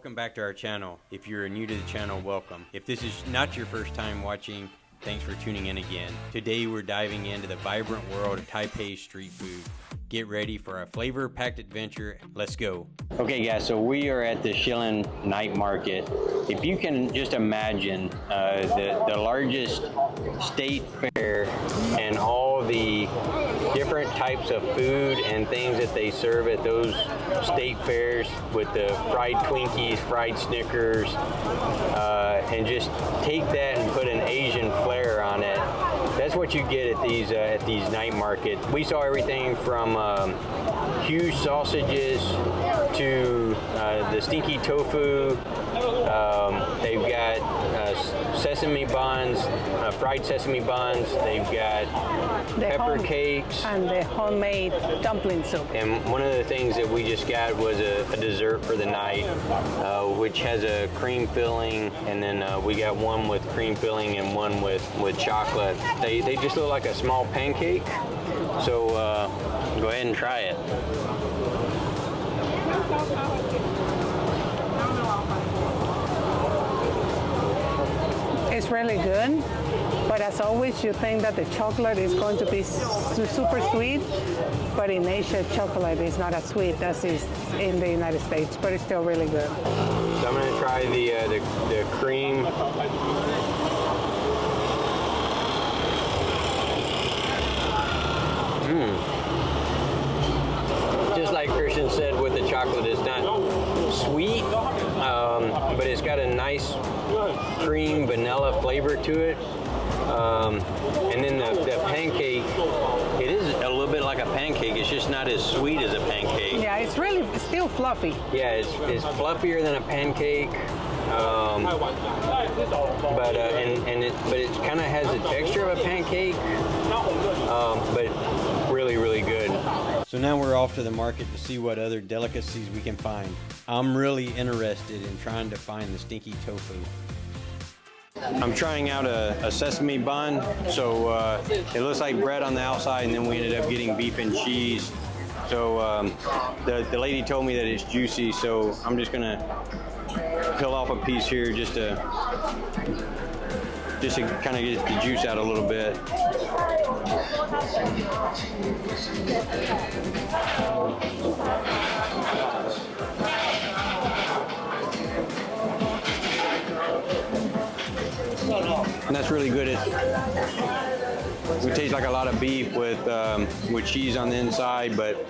Welcome back to our channel. If you're new to the channel, welcome. If this is not your first time watching, thanks for tuning in again. Today we're diving into the vibrant world of Taipei street food. Get ready for a flavor-packed adventure. Let's go. Okay guys, so we are at the Shilin night market. If you can just imagine the largest state fair and all the different types of food and things that they serve at those state fairs with the fried Twinkies, fried Snickers, and just take that and put an Asian flair on it. That's what you get at these night markets. We saw everything from huge sausages to the stinky tofu. They've got sesame buns, fried sesame buns. They've got pepper cakes. And the homemade dumpling soup. And one of the things that we just got was a dessert for the night, which has a cream filling, and then we got one with cream filling and one with chocolate. They just look like a small pancake, so go ahead and try it. It's really good, but as always, you think that the chocolate is going to be super sweet, but in Asia, chocolate is not as sweet as is in the United States, but it's still really good. So I'm gonna try the cream. Just like Christian said with the chocolate, it's not sweet, but it's got a nice cream vanilla flavor to it. And then the pancake, it is a little bit like a pancake. It's just not as sweet as a pancake. Yeah, it's really still fluffy. Yeah, it's fluffier than a pancake. But it kind of has the texture of a pancake, but really good. So now we're off to the market to see what other delicacies we can find. I'm really interested in trying to find the stinky tofu. I'm trying out a sesame bun, so it looks like bread on the outside, and then we ended up getting beef and cheese. So the lady told me that it's juicy, so I'm just gonna peel off a piece here just to kind of get the juice out a little bit. And that's really good. It tastes like a lot of beef with cheese on the inside, but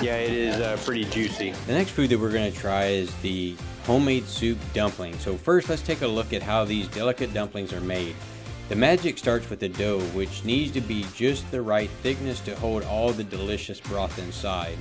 yeah, it is pretty juicy. The next food that we're going to try is the homemade soup dumpling. So first, let's take a look at how these delicate dumplings are made. The magic starts with the dough, which needs to be just the right thickness to hold all the delicious broth inside.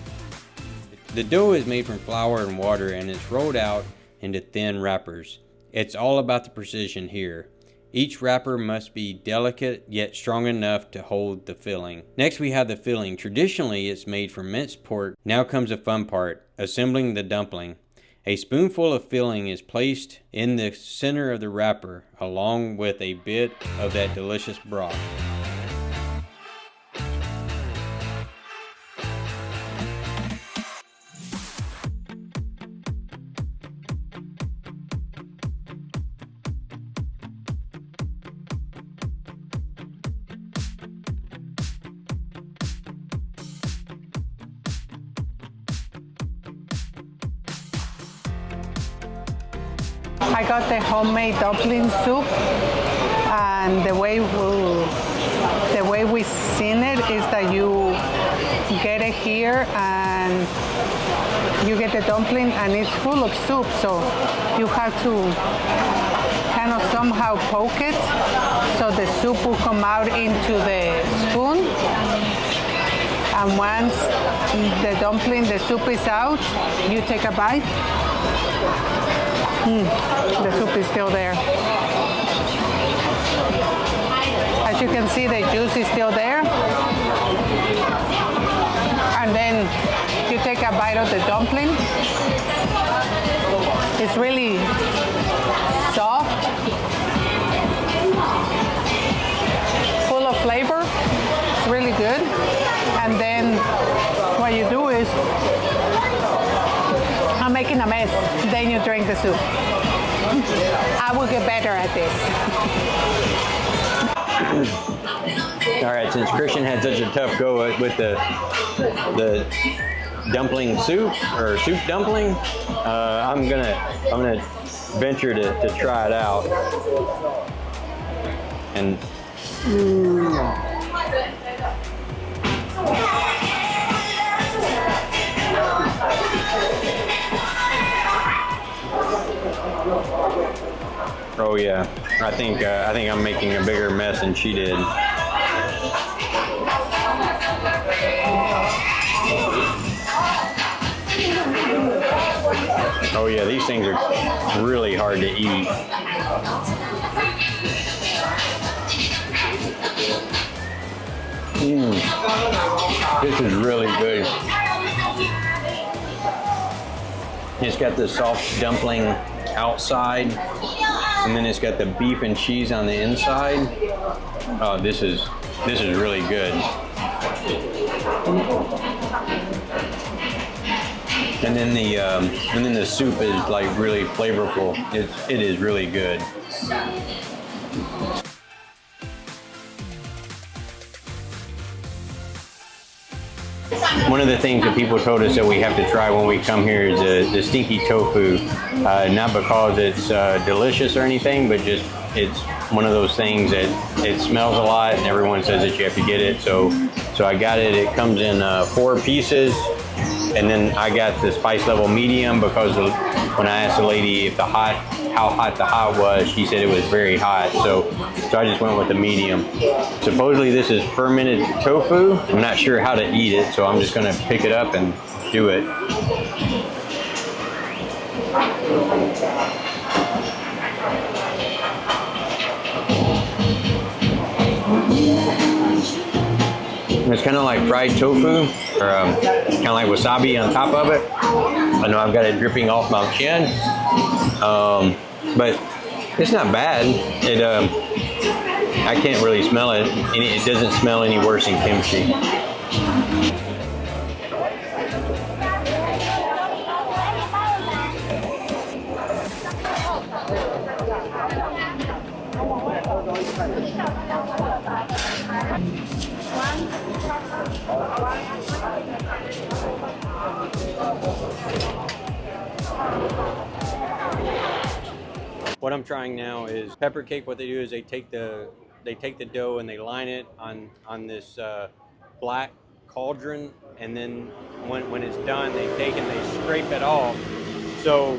The dough is made from flour and water, and it's rolled out into thin wrappers. It's all about the precision here. Each wrapper must be delicate yet strong enough to hold the filling. Next we have the filling. Traditionally it's made from minced pork. Now comes the fun part, assembling the dumpling. A spoonful of filling is placed in the center of the wrapper along with a bit of that delicious broth. I got the homemade dumpling soup, and the way we've seen it is that you get it here and you get the dumpling and it's full of soup, so you have to kind of somehow poke it so the soup will come out into the spoon. And once the soup is out, you take a bite. The soup is still there. As you can see, the juice is still there. And then you take a bite of the dumpling. It's really soft, full of flavor. It's really good. And then what you do is, I'm making a mess. Then you drink the soup. I will get better at this. All right, since Christian had such a tough go with the dumpling soup or soup dumpling, I'm gonna venture to try it out. And oh yeah, I think I'm making a bigger mess than she did. Oh yeah, these things are really hard to eat. This is really good. It's got the soft dumpling outside, and then it's got the beef and cheese on the inside. Oh, this is really good. And then the soup is like really flavorful. It is really good. One of the things that people told us that we have to try when we come here is the stinky tofu. Not because it's delicious or anything, but just it's one of those things that it smells a lot and everyone says that you have to get it. So I got it. It comes in 4 pieces. And then I got the spice level medium because when I asked the lady if how hot the hot was, she said it was very hot. So I just went with the medium. Supposedly this is fermented tofu. I'm not sure how to eat it, so I'm just gonna pick it up and do it. It's kind of like fried tofu, or kind of like wasabi on top of it. I know I've got it dripping off my chin, but it's not bad. I can't really smell it. It doesn't smell any worse than kimchi. What I'm trying now is pepper cake. What they do is they take the dough and they line it on this black cauldron, and then when it's done, they take and they scrape it off. So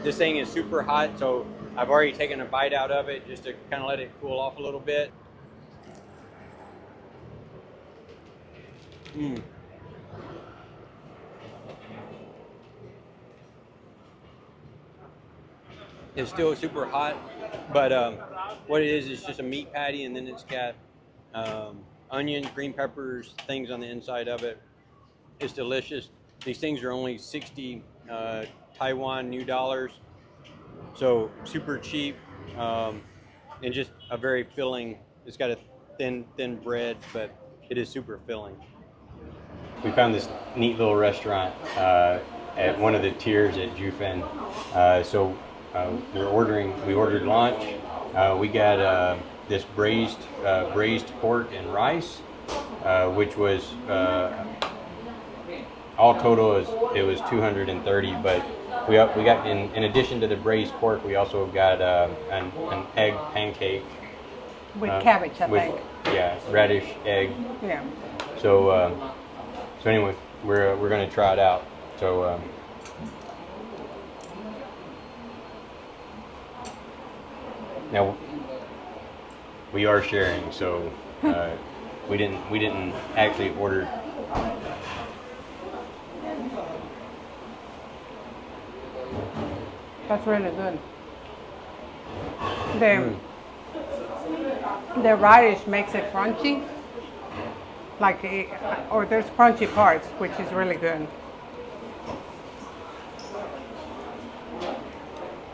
this thing is super hot. So I've already taken a bite out of it just to kind of let it cool off a little bit. It's still super hot, but what it is just a meat patty, and then it's got onions, green peppers, things on the inside of it. It's delicious. These things are only 60 Taiwan new dollars, so super cheap, and just a very filling. It's got a thin bread, but it is super filling. We found this neat little restaurant at one of the tiers at Jiufen. We ordered lunch. We got this braised pork and rice, which was all total it was 230. But we got in addition to the braised pork, we also got an egg pancake with cabbage, I think. Yeah, radish, egg. Yeah. So anyway, we're gonna try it out. So. Now we are sharing, so we didn't actually order. That's really good. The radish makes it crunchy, or there's crunchy parts, which is really good.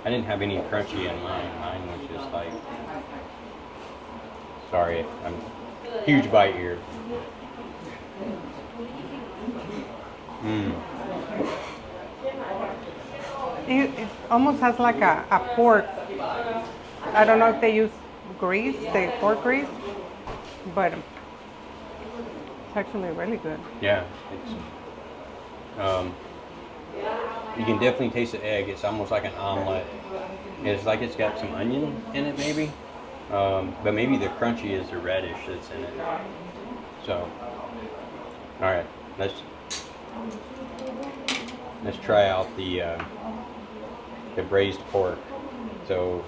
I didn't have any crunchy in mine. Mine was just like, sorry, I'm huge bite here. It almost has like a pork. I don't know if they use grease, the pork grease, but it's actually really good. Yeah, it's you can definitely taste the egg. It's almost like an omelet. It's like it's got some onion in it, maybe, but maybe the crunchy is the radish that's in it. So, all right, let's try out the braised pork. So.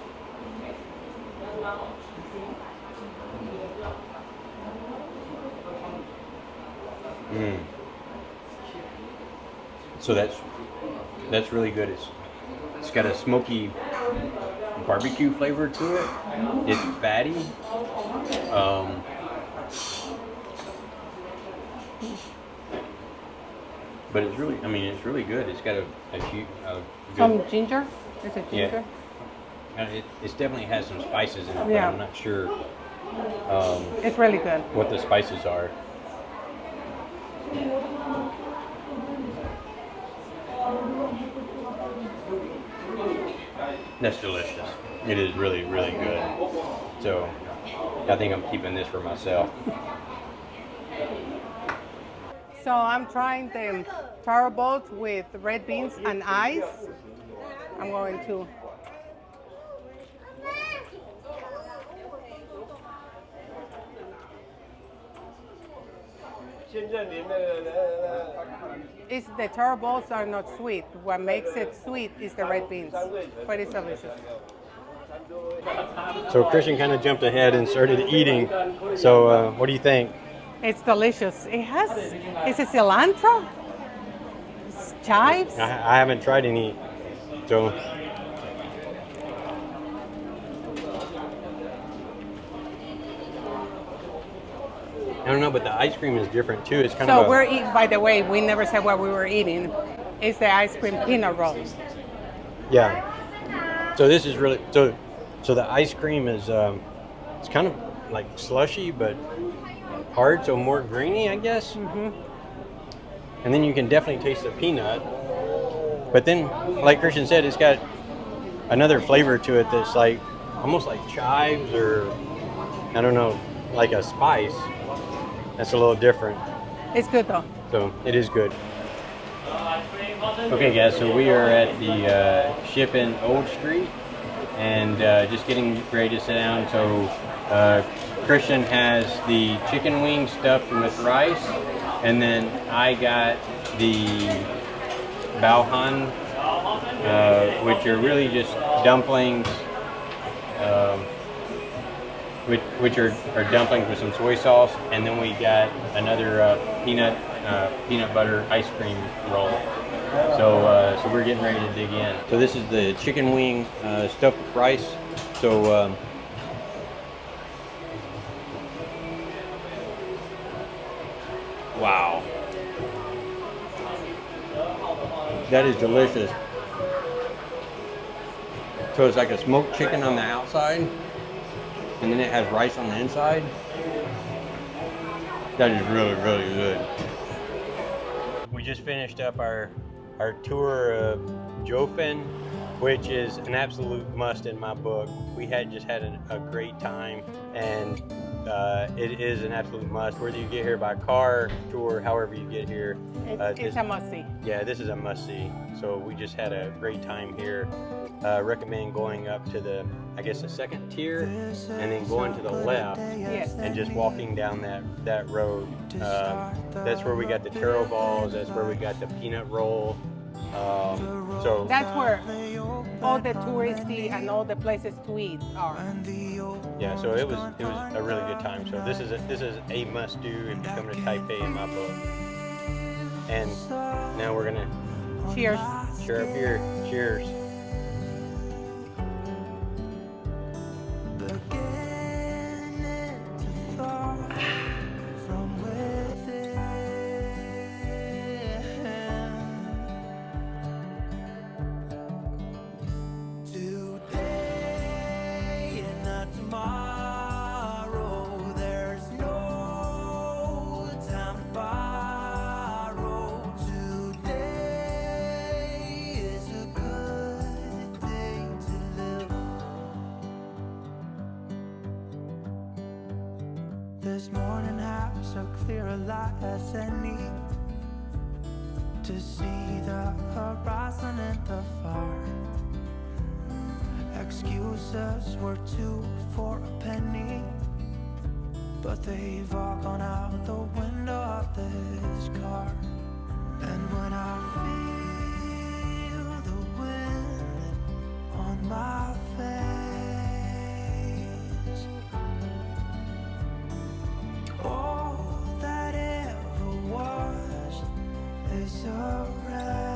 So that's really good. It's got a smoky barbecue flavor to it. It's fatty. But it's really, it's really good. It's got a good, some ginger. Is it ginger? Yeah. It definitely has some spices in it, but Yeah. I'm not sure. It's really good. What the spices are. That's delicious. It is really, really good. So I think I'm keeping this for myself. So I'm trying the taro balls with red beans and ice. I'm going to. It's the taro balls are not sweet. What makes it sweet is the red beans, but it's delicious. So Christian kind of jumped ahead and started eating. So what do you think? It's delicious. Is it cilantro? Chives? I haven't tried any. So I don't know, but the ice cream is different too. It's kind of. So we're eating. By the way, we never said what we were eating. It's the ice cream peanut rolls. Yeah. So this is really so the ice cream is it's kind of like slushy but hard, so more greeny, I guess. Mm-hmm. And then you can definitely taste the peanut. But then, like Christian said, it's got another flavor to it that's like almost like chives or I don't know, like a spice. That's a little different. It's good though. So it is good. Okay guys, so we are at the Shilin Old Street and just getting ready to sit down. So Christian has the chicken wings stuffed with rice, and then I got the baohan, which are really just dumplings, which are dumplings with some soy sauce, and then we got another peanut butter ice cream roll. So we're getting ready to dig in. So this is the chicken wing stuffed with rice. So wow, that is delicious. So it's like a smoked chicken on the outside, and then it has rice on the inside. That is really, really good. We just finished up our tour of Jiufen, which is an absolute must in my book. We had just had a great time, and it is an absolute must. Whether you get here by car, tour, however you get here. It's a must-see. Yeah, this is a must-see. So we just had a great time here. Recommend going up to the second tier, and then going to the left. Yes. And just walking down that road. That's where we got the taro balls. That's where we got the peanut roll. So that's where all the touristy and all the places to eat are. Yeah, so it was a really good time. So this is a must do if you come to Taipei in my book. And now we're gonna cheers. Share a beer. Cheers. This morning has a clear light as any to see the horizon in the far. Excuses were 2 for a penny, but they've all gone out the window of this car. And when I feel the wind on my face, all that ever was is a wreck.